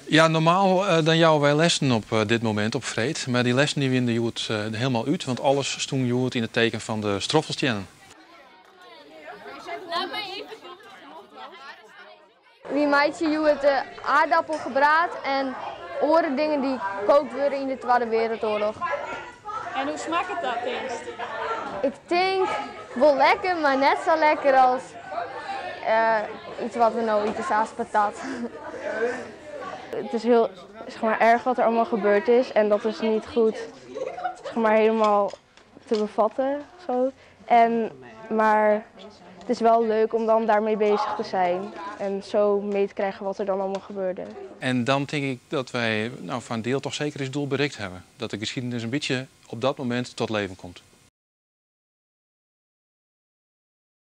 Ja, normaal dan jouwen wij lessen op dit moment op Vreed. Maar die lessen die winnen Joet helemaal uit, want alles stond Joet in het teken van de stroffelstjennen. Wie meidje Joet de aardappel gebraad en andere dingen die gekookt worden in de Tweede Wereldoorlog. En hoe smaakt het dat eerst? Ik denk wel lekker, maar net zo lekker als iets wat we nou eten als patat. Het is heel erg wat er allemaal gebeurd is en dat is niet goed helemaal te bevatten. Zo. Maar het is wel leuk om dan daarmee bezig te zijn en zo mee te krijgen wat er dan allemaal gebeurde. En dan denk ik dat wij van een deel toch zeker eens doel bereikt hebben. Dat de geschiedenis een beetje op dat moment tot leven komt.